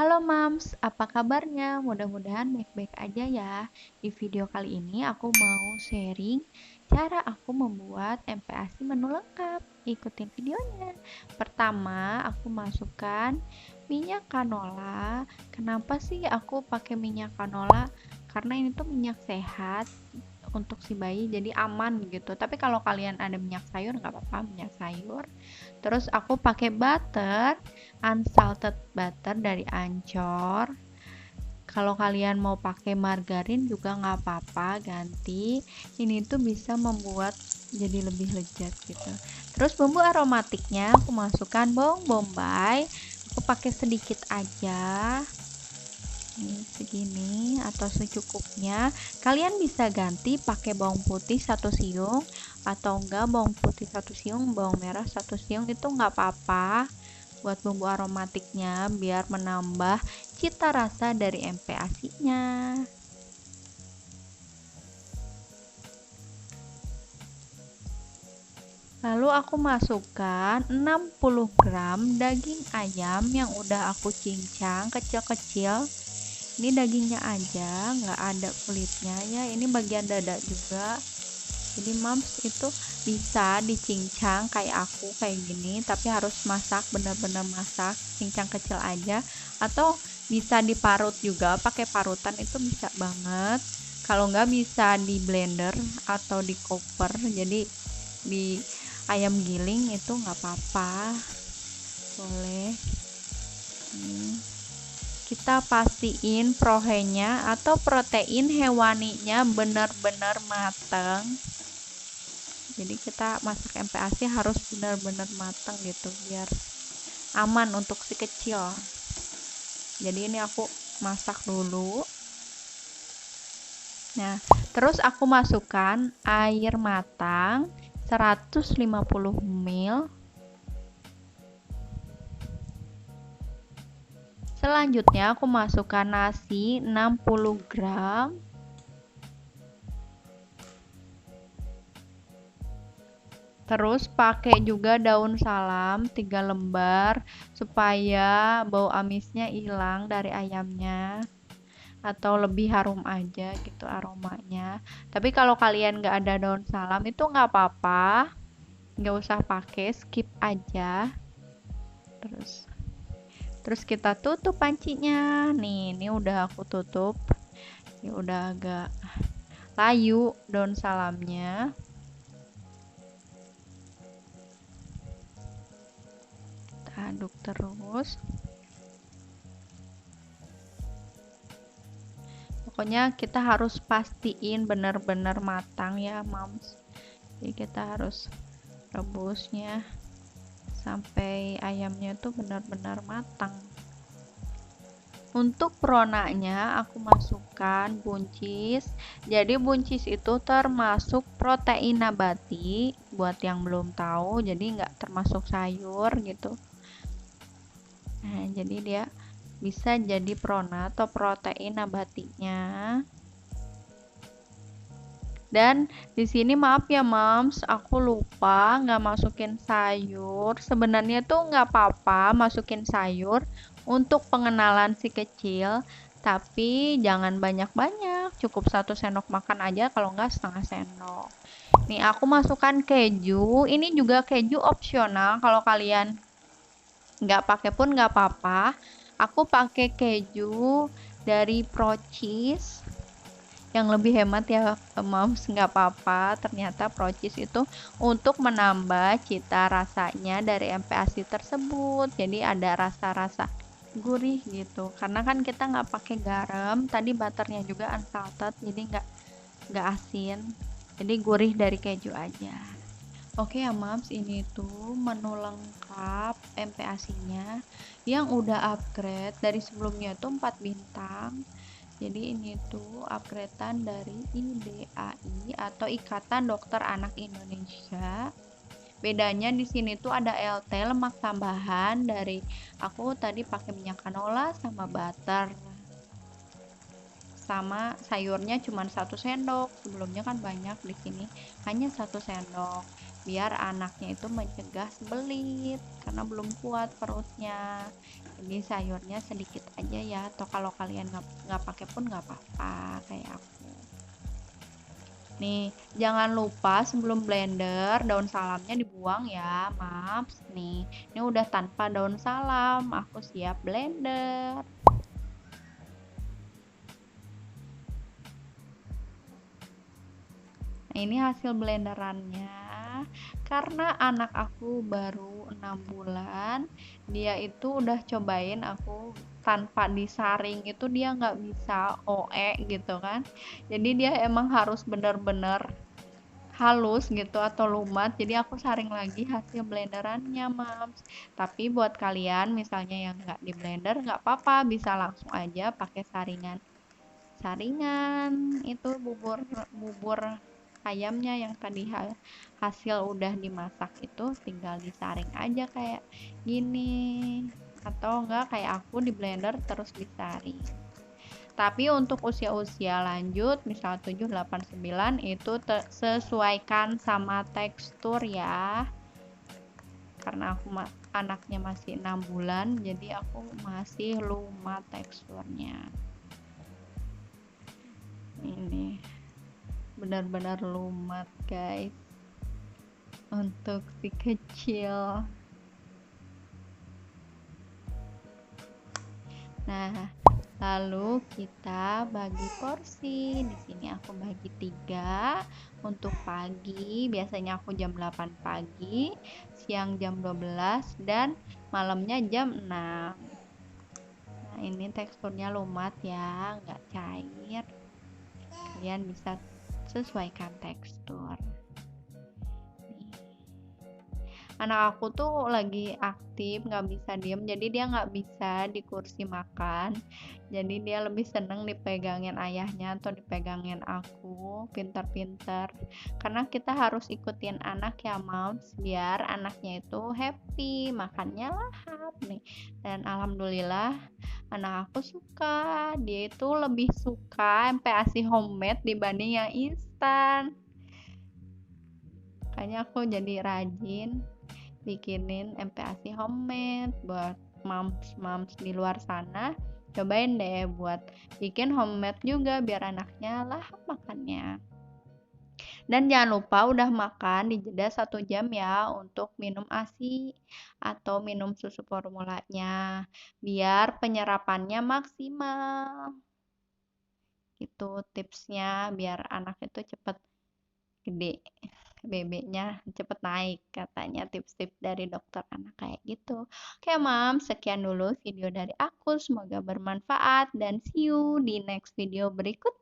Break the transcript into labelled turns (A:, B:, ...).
A: Halo Mams, apa kabarnya? Mudah-mudahan baik-baik aja ya. Di video kali ini aku mau sharing cara aku membuat MPASI menu lengkap. Ikutin videonya. Pertama, aku masukkan minyak canola. Kenapa sih aku pakai minyak canola? Karena ini tuh minyak sehat untuk si bayi, jadi aman gitu. Tapi kalau kalian ada minyak sayur nggak apa-apa, minyak sayur. Terus aku pakai butter, unsalted butter dari Ancor. Kalau kalian mau pakai margarin juga nggak apa-apa, ganti. Ini tuh bisa membuat jadi lebih lezat gitu. Terus bumbu aromatiknya aku masukkan bawang bombay. Aku pakai sedikit aja. Ini segini atau secukupnya. Kalian bisa ganti pakai bawang putih 1 siung atau enggak bawang putih 1 siung, bawang merah 1 siung, itu nggak apa-apa buat bumbu aromatiknya biar menambah cita rasa dari MPASI-nya. Lalu aku masukkan 60 gram daging ayam yang udah aku cincang kecil-kecil. Ini dagingnya aja, nggak ada kulitnya ya. Ini bagian dada juga. Jadi moms itu bisa dicincang kayak aku kayak gini, tapi harus masak, benar-benar masak, cincang kecil aja. Atau bisa diparut juga, pakai parutan itu bisa banget. Kalau nggak bisa di blender atau di koper, jadi di ayam giling itu nggak apa-apa, boleh. Kita pastiin prohenya atau protein hewaninya benar-benar matang. Jadi kita masak MPASI harus benar-benar matang gitu biar aman untuk si kecil. Jadi ini aku masak dulu. Nah, terus aku masukkan air matang 150 ml. Selanjutnya aku masukkan nasi 60 gram. Terus pakai juga daun salam 3 lembar supaya bau amisnya hilang dari ayamnya, atau lebih harum aja gitu aromanya. Tapi kalau kalian nggak ada daun salam itu nggak apa-apa, nggak usah pakai, skip aja. Terus kita tutup pancinya. Nih, ini udah aku tutup. Ini udah agak layu daun salamnya. Kita aduk terus. Pokoknya kita harus pastiin benar-benar matang ya moms. Jadi kita harus rebusnya sampai ayamnya tuh benar-benar matang. Untuk peronanya aku masukkan buncis. Jadi buncis itu termasuk protein nabati, buat yang belum tahu, jadi nggak termasuk sayur gitu. Nah, jadi dia bisa jadi prona atau protein nabatinya. Dan di sini maaf ya moms, aku lupa nggak masukin sayur. Sebenarnya tuh nggak apa-apa masukin sayur untuk pengenalan si kecil, tapi jangan banyak-banyak, cukup 1 sendok makan aja, kalau nggak setengah sendok. Nih aku masukkan keju, ini juga keju opsional, kalau kalian nggak pakai pun nggak apa-apa. Aku pakai keju dari Procis yang lebih hemat ya moms, nggak apa-apa. Ternyata Procis itu untuk menambah cita rasanya dari MPASI tersebut, jadi ada rasa-rasa gurih gitu, karena kan kita nggak pakai garam, tadi butternya juga unsalted, jadi nggak asin, jadi gurih dari keju aja. Oke ya moms, ini tuh menu lengkap MPASI-nya yang udah upgrade dari sebelumnya tuh 4 bintang. Jadi ini tuh upgradean dari IDAI atau Ikatan Dokter Anak Indonesia. Bedanya di sini tuh ada LT, lemak tambahan, dari aku tadi pakai minyak canola sama butter. Sama sayurnya cuma 1 sendok. Sebelumnya kan banyak, di sini hanya 1 sendok. biar anaknya itu mencegah sembelit karena belum kuat perutnya. Jadi sayurnya sedikit aja ya, atau kalau kalian nggak pakai pun nggak apa-apa kayak aku. Nih, jangan lupa sebelum blender daun salamnya dibuang ya, Maps. Nih, ini udah tanpa daun salam, aku siap blender. Nah, ini hasil blenderannya. Karena anak aku baru 6 bulan, dia itu udah cobain aku tanpa disaring itu dia nggak bisa OE gitu kan. Jadi dia emang harus bener-bener halus gitu atau lumat, jadi aku saring lagi hasil blenderannya, Mams. Tapi buat kalian misalnya yang nggak di blender nggak apa-apa, bisa langsung aja pakai saringan itu bubur bubur ayamnya yang tadi hasil udah dimasak itu tinggal disaring aja kayak gini, atau enggak kayak aku di blender terus disaring. Tapi untuk usia-usia lanjut misal 7, 8, 9 itu sesuaikan sama tekstur ya, karena aku anaknya masih 6 bulan jadi aku masih lumat teksturnya. Ini benar-benar lumat guys untuk si kecil. Nah, lalu kita bagi porsi. Di sini aku bagi 3 untuk pagi, biasanya aku jam 8 pagi, siang jam 12 dan malamnya jam 6. Nah, ini teksturnya lumat ya, nggak cair. Kalian bisa sesuaikan tekstur. Anak aku tuh lagi aktif, nggak bisa diem, jadi dia nggak bisa di kursi makan, jadi dia lebih seneng dipegangin ayahnya atau dipegangin aku, pinter-pinter, karena kita harus ikutin anak ya Moms, biar anaknya itu happy, makannya lahap nih. Dan alhamdulillah anak aku suka, dia itu lebih suka MPASI homemade dibanding yang instan. Makanya aku jadi rajin bikinin MPASI homemade buat moms di luar sana. Cobain deh buat bikin homemade juga biar anaknya lahap makannya. Dan jangan lupa udah makan di jeda 1 jam ya untuk minum ASI atau minum susu formulanya biar penyerapannya maksimal. Itu tipsnya biar anak itu cepet gede, BB-nya cepet naik, katanya tips-tips dari dokter anak kayak gitu. Oke Mam, sekian dulu video dari aku, semoga bermanfaat dan see you di next video berikutnya.